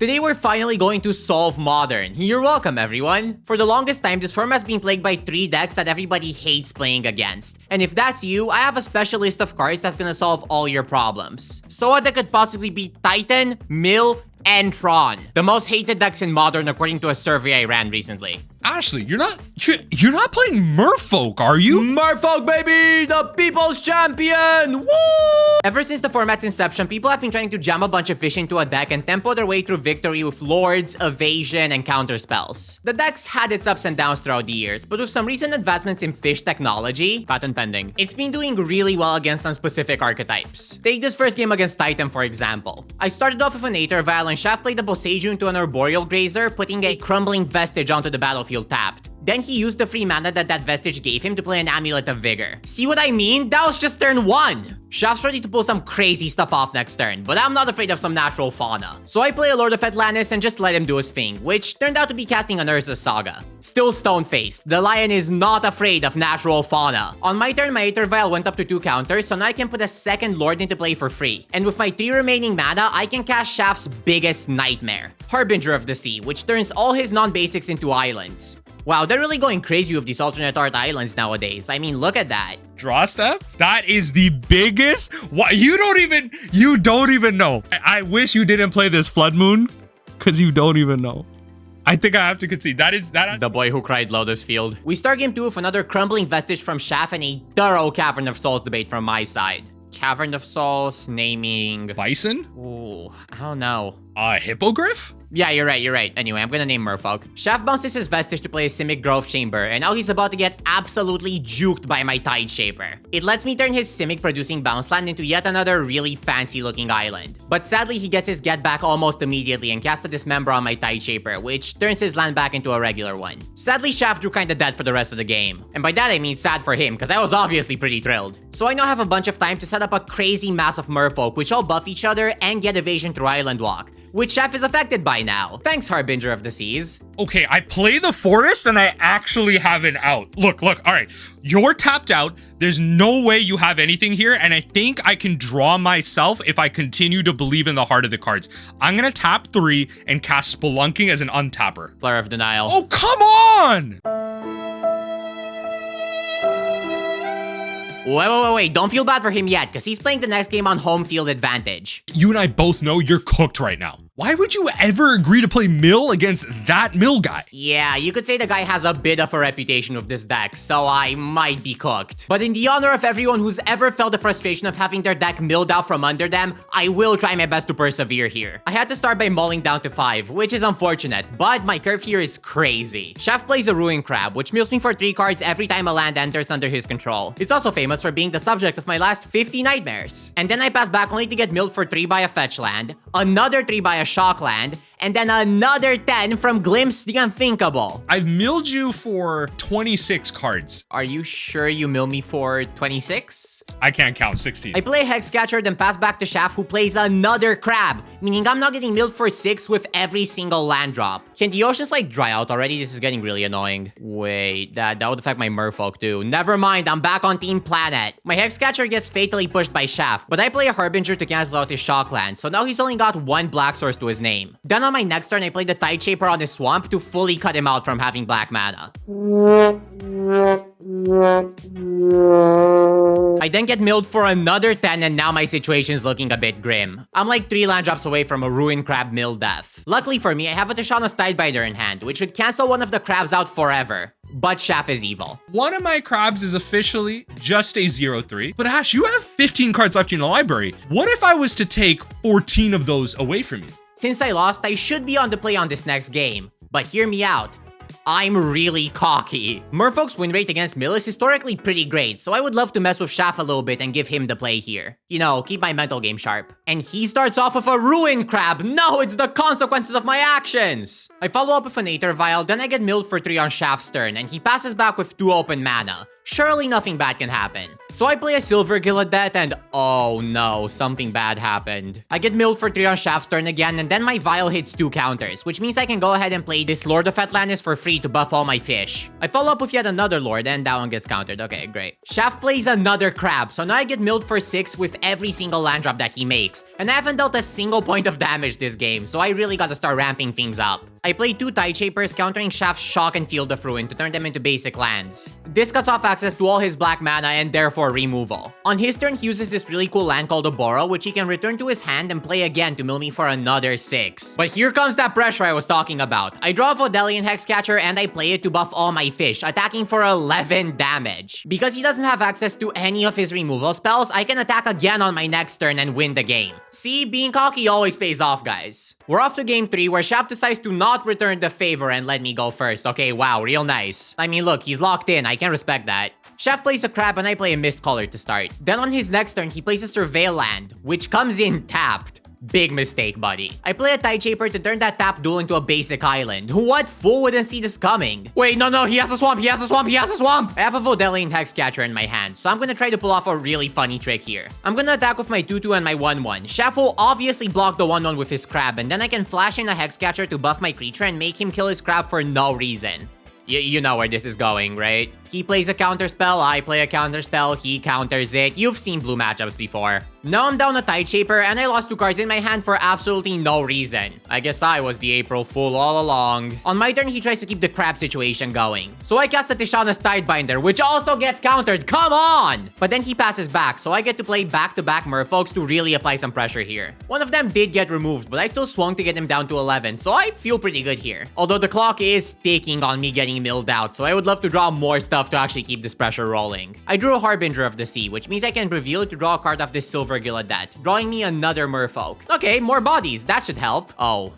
Today we're finally going to solve Modern. You're welcome, everyone. For the longest time, this format has been plagued by 3 decks that everybody hates playing against. And if that's you, I have a special list of cards that's gonna solve all your problems. So what deck could possibly be Titan, Mill, and Tron, the most hated decks in Modern according to a survey I ran recently. Ashley, you're not playing Merfolk, are you? Merfolk, baby! The people's champion! Woo! Ever since the format's inception, people have been trying to jam a bunch of fish into a deck and tempo their way through victory with lords, evasion, and counter spells. The deck's had its ups and downs throughout the years, but with some recent advancements in fish technology, patent pending, it's been doing really well against some specific archetypes. Take this first game against Titan, for example. I started off with an Aether Vial and Shaft played the Boseiju into an Arboreal Grazer, putting a Crumbling Vestige onto the battlefield tapped. Then he used the free mana that Vestige gave him to play an Amulet of Vigor. See what I mean? That was just turn 1! Shaft's ready to pull some crazy stuff off next turn, but I'm not afraid of some natural fauna. So I play a Lord of Atlantis and just let him do his thing, which turned out to be casting an Urza Saga. Still stone-faced, the lion is not afraid of natural fauna. On my turn, my Aether Vial went up to 2 counters, so now I can put a second Lord into play for free. And with my 3 remaining mana, I can cast Shaft's biggest nightmare, Harbinger of the Sea, which turns all his non-basics into islands. Wow, they're really going crazy with these alternate art islands nowadays. I mean, look at that. Draw step? That is the biggest. What? You don't even know. I wish you didn't play this Flood Moon, because you don't even know. I think I have to concede. That the boy who cried Lotus Field. We start game 2 with another Crumbling Vestige from Shaft and a thorough Cavern of Souls debate from my side. Cavern of Souls, naming... Bison? Ooh, I don't know. Hippogriff? Yeah, you're right. Anyway, I'm gonna name Merfolk. Shaft bounces his Vestige to play a Simic Growth Chamber, and now he's about to get absolutely juked by my Tide Shaper. It lets me turn his Simic producing bounce land into yet another really fancy looking island. But sadly, he gets his get back almost immediately and casts a Dismember on my Tide Shaper, which turns his land back into a regular one. Sadly, Shaft drew kinda dead for the rest of the game. And by that I mean sad for him, because I was obviously pretty thrilled. So I now have a bunch of time to set up a crazy mass of Merfolk, which all buff each other and get evasion through Island Walk, which Shaft is affected by now. Thanks, Harbinger of the Seas. Okay, I play the forest and I actually have an out. Look, all right. You're tapped out. There's no way you have anything here, and I think I can draw myself if I continue to believe in the heart of the cards. I'm gonna tap 3 and cast Spelunking as an untapper. Flare of Denial. Oh, come on! Wait, don't feel bad for him yet, because he's playing the next game on home field advantage. You and I both know you're cooked right now. Why would you ever agree to play Mill against that Mill guy? Yeah, you could say the guy has a bit of a reputation with this deck, so I might be cooked. But in the honor of everyone who's ever felt the frustration of having their deck milled out from under them, I will try my best to persevere here. I had to start by mulling down to 5, which is unfortunate, but my curve here is crazy. Shaft plays a Ruin Crab, which mills me for 3 cards every time a land enters under his control. It's also famous for being the subject of my last 50 nightmares. And then I pass back only to get milled for 3 by a fetch land, another 3 by a shock land, and then another 10 from Glimpse the Unthinkable. I've milled you for 26 cards. Are you sure you mill me for 26? I can't count, 16. I play Hexcatcher, then pass back to Shaft, who plays another crab, meaning I'm not getting milled for 6 with every single land drop. Can the oceans like dry out already? This is getting really annoying. Wait, that would affect my Merfolk too. Never mind, I'm back on Team Planet. My Hexcatcher gets fatally pushed by Shaft, but I play a Harbinger to cancel out his shock land, so now he's only got 1 black source to his name. Then on my next turn, I play the Tide Shaper on his swamp to fully cut him out from having black mana. I then get milled for another 10, and now my situation's looking a bit grim. I'm like 3 land drops away from a Ruin Crab mill death. Luckily for me, I have a Tishana's Tidebinder in hand, which should cancel one of the crabs out forever. But Shaft is evil. One of my crabs is officially just a 0/3. But Ash, you have 15 cards left in your library. What if I was to take 14 of those away from you? Since I lost, I should be on the play on this next game. But hear me out. I'm really cocky. Merfolk's win rate against Mill is historically pretty great, so I would love to mess with Shaft a little bit and give him the play here. You know, keep my mental game sharp. And he starts off with a Ruin Crab. No, it's the consequences of my actions. I follow up with an Aether Vial, then I get milled for 3 on Shaft's turn, and he passes back with 2 open mana. Surely nothing bad can happen. So I play a Silver Gillidet and oh no, something bad happened. I get milled for 3 on Shaft's turn again, and then my Vial hits 2 counters, which means I can go ahead and play this Lord of Atlantis for free free to buff all my fish. I follow up with yet another lord, and that one gets countered. Okay, great. Shaft plays another crab, so now I get milled for 6 with every single land drop that he makes. And I haven't dealt a single point of damage this game, so I really gotta start ramping things up. I play 2 Tide Shapers, countering Shaft's Shock and Field of Ruin to turn them into basic lands. This cuts off access to all his black mana and therefore removal. On his turn, he uses this really cool land called Oboro, which he can return to his hand and play again to mill me for another 6. But here comes that pressure I was talking about. I draw a Vodelian Hexcatcher and I play it to buff all my fish, attacking for 11 damage. Because he doesn't have access to any of his removal spells, I can attack again on my next turn and win the game. See, being cocky always pays off, guys. We're off to game 3, where Shaft decides to not return the favor and let me go first. Okay, wow, real nice. I mean, look, he's locked in. I can respect that. Shaft plays a crab and I play a Mist Color to start. Then on his next turn, he plays a Surveil land, which comes in tapped. Big mistake, buddy. I play a Tide Shaper to turn that tap duel into a basic island. What fool wouldn't see this coming? Wait, no, he has a swamp, he has a swamp, he has a swamp! I have a Vodelian Hexcatcher in my hand, so I'm gonna try to pull off a really funny trick here. I'm gonna attack with my 2-2 and my 1-1. Shaft will obviously block the 1-1 with his crab, and then I can flash in a Hexcatcher to buff my creature and make him kill his crab for no reason. You know where this is going, right? He plays a counter spell, I play a counter spell, he counters it. You've seen blue matchups before. Now I'm down a Tide Shaper and I lost 2 cards in my hand for absolutely no reason. I guess I was the April Fool all along. On my turn, he tries to keep the crab situation going. So I cast a Tishana's Tidebinder, which also gets countered. Come on! But then he passes back, so I get to play back-to-back Merfolks to really apply some pressure here. One of them did get removed, but I still swung to get him down to 11, so I feel pretty good here. Although the clock is ticking on me getting milled out, so I would love to draw more stuff to actually keep this pressure rolling. I drew a Harbinger of the Sea, which means I can reveal it to draw a card off this Silver Gillidat, drawing me another Merfolk. Okay, more bodies. That should help. Oh,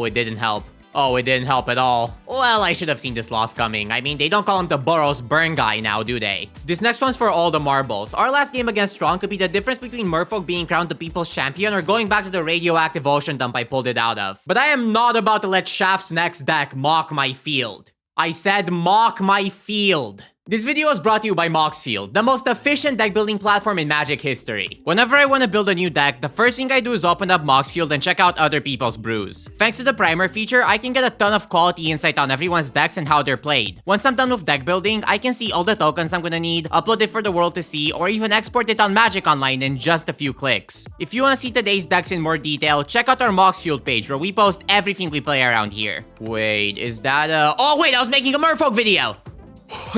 it didn't help. Oh, it didn't help at all. Well, I should have seen this loss coming. I mean, they don't call him the Burrows Burn guy now, do they? This next one's for all the marbles. Our last game against Strong could be the difference between Merfolk being crowned the People's Champion or going back to the radioactive ocean dump I pulled it out of. But I am not about to let Shaft's next deck mock my field. I said mock my field. This video was brought to you by Moxfield, the most efficient deck building platform in Magic history. Whenever I want to build a new deck, the first thing I do is open up Moxfield and check out other people's brews. Thanks to the primer feature, I can get a ton of quality insight on everyone's decks and how they're played. Once I'm done with deck building, I can see all the tokens I'm gonna need, upload it for the world to see, or even export it on Magic Online in just a few clicks. If you want to see today's decks in more detail, check out our Moxfield page where we post everything we play around here. Wait, is that a... Oh wait, I was making a Merfolk video!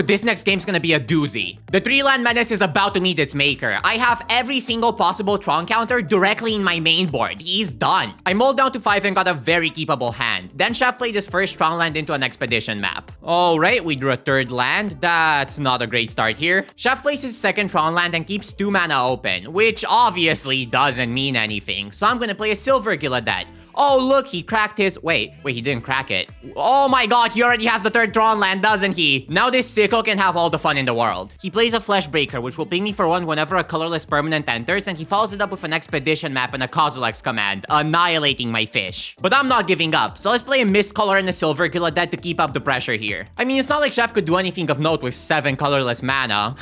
This next game's gonna be a doozy. The 3-land menace is about to meet its maker. I have every single possible Tron counter directly in my main board. He's done. I mulled down to 5 and got a very keepable hand. Then Shaft played his first Tron land into an expedition map. Alright, we drew a 3rd land. That's not a great start here. Shaft plays his 2nd Tron land and keeps 2 mana open, which obviously doesn't mean anything. So I'm gonna play a Silver Gillidat. Oh, look, he cracked his... Wait, he didn't crack it. Oh my god, he already has the 3rd Tron land, doesn't he? Now this sicko can have all the fun in the world. He plays a Fleshbreaker, which will ping me for 1 whenever a colorless permanent enters, and he follows it up with an Expedition map and a Kozilek's command, annihilating my fish. But I'm not giving up, so let's play a Mist Color and a Silver Gillidat to keep up the pressure here. I mean, it's not like Shaft could do anything of note with 7 colorless mana.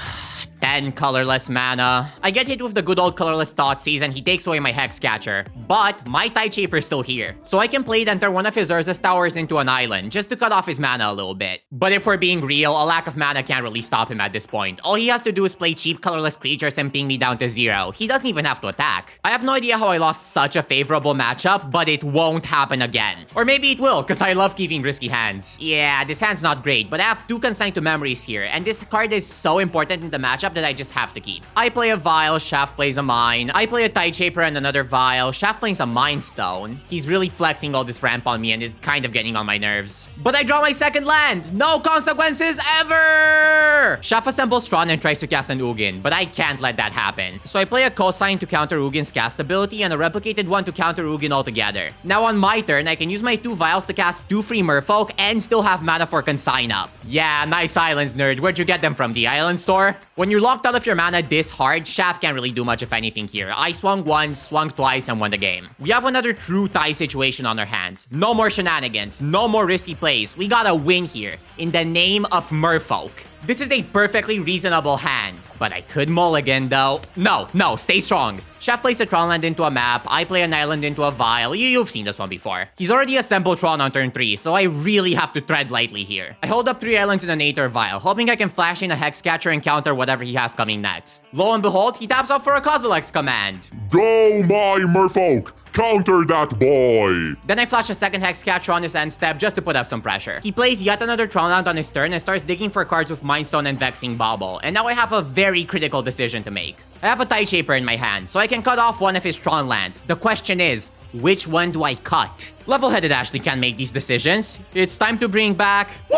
10 colorless mana. I get hit with the good old colorless Thoughtseize and he takes away my Hexcatcher. But my Tide Shaper is still here. So I can play it, enter one of his Urza's towers into an island, just to cut off his mana a little bit. But if we're being real, a lack of mana can't really stop him at this point. All he has to do is play cheap colorless creatures and ping me down to 0. He doesn't even have to attack. I have no idea how I lost such a favorable matchup, but it won't happen again. Or maybe it will, because I love keeping risky hands. Yeah, this hand's not great, but I have 2 consigned to memories here, and this card is so important in the matchup that I just have to keep. I play a Vial, Shaft plays a Mine. I play a Tide Shaper and another Vial. Shaft plays a Mind Stone. He's really flexing all this ramp on me and is kind of getting on my nerves. But I draw my 2nd land! No consequences ever! Shaft assembles Tron and tries to cast an Ugin, but I can't let that happen. So I play a Cosine to counter Ugin's cast ability and a replicated one to counter Ugin altogether. Now on my turn, I can use my 2 Vials to cast 2 free Merfolk and still have mana for Consign up. Yeah, nice islands, nerd. Where'd you get them from? The island store? When you're locked out of your mana this hard, Shaft can't really do much of anything here. I swung once, swung twice, and won the game. We have another true tie situation on our hands. No more shenanigans, no more risky plays. We gotta win here, in the name of Merfolk. This is a perfectly reasonable hand. But I could mulligan, though. No, stay strong. Chef plays a Tron land into a map. I play an island into a vial. You've seen this one before. He's already assembled Tron on turn 3, so I really have to tread lightly here. I hold up 3 islands in an Aether vial, hoping I can flash in a Hexcatcher and counter whatever he has coming next. Lo and behold, he taps up for a Kozilek's command. Go, my Merfolk! Counter that boy! Then I flash a second Hexcatcher on his end step just to put up some pressure. He plays yet another Tron land on his turn and starts digging for cards with Mindstone and Vexing Bauble. And now I have a very critical decision to make. I have a Tide Shaper in my hand, so I can cut off one of his Tron lands. The question is, which one do I cut? Level-headed Ashley can make these decisions. It's time to bring back... Woo!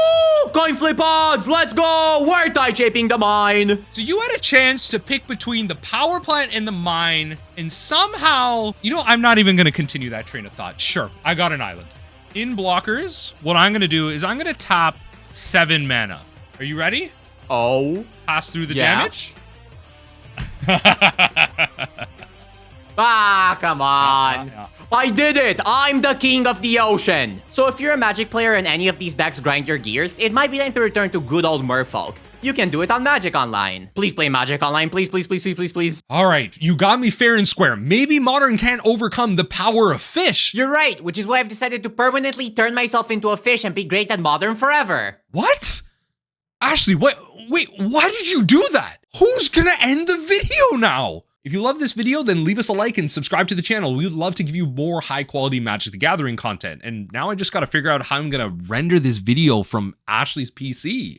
Coin flip odds! Let's go! We're Tide Shaping the mine! So you had a chance to pick between the power plant and the mine, and somehow... You know, I'm not even going to continue that train of thought. Sure, I got an island. In blockers, what I'm going to do is I'm going to tap 7 mana. Are you ready? Oh? Pass through the damage? Ah, come on. I did it! I'm the king of the ocean! So if you're a Magic player and any of these decks grind your gears, it might be time to return to good old Merfolk. You can do it on Magic Online. Please play Magic Online, please, please, please, please, please, please. All right, you got me fair and square. Maybe Modern can't overcome the power of fish. You're right, which is why I've decided to permanently turn myself into a fish and be great at Modern forever. What? Ashley, wait, why did you do that? Who's gonna end the video now? If you love this video, then leave us a like and subscribe to the channel. We would love to give you more high quality Magic the Gathering content. And now I just gotta figure out how I'm gonna render this video from Ashley's PC.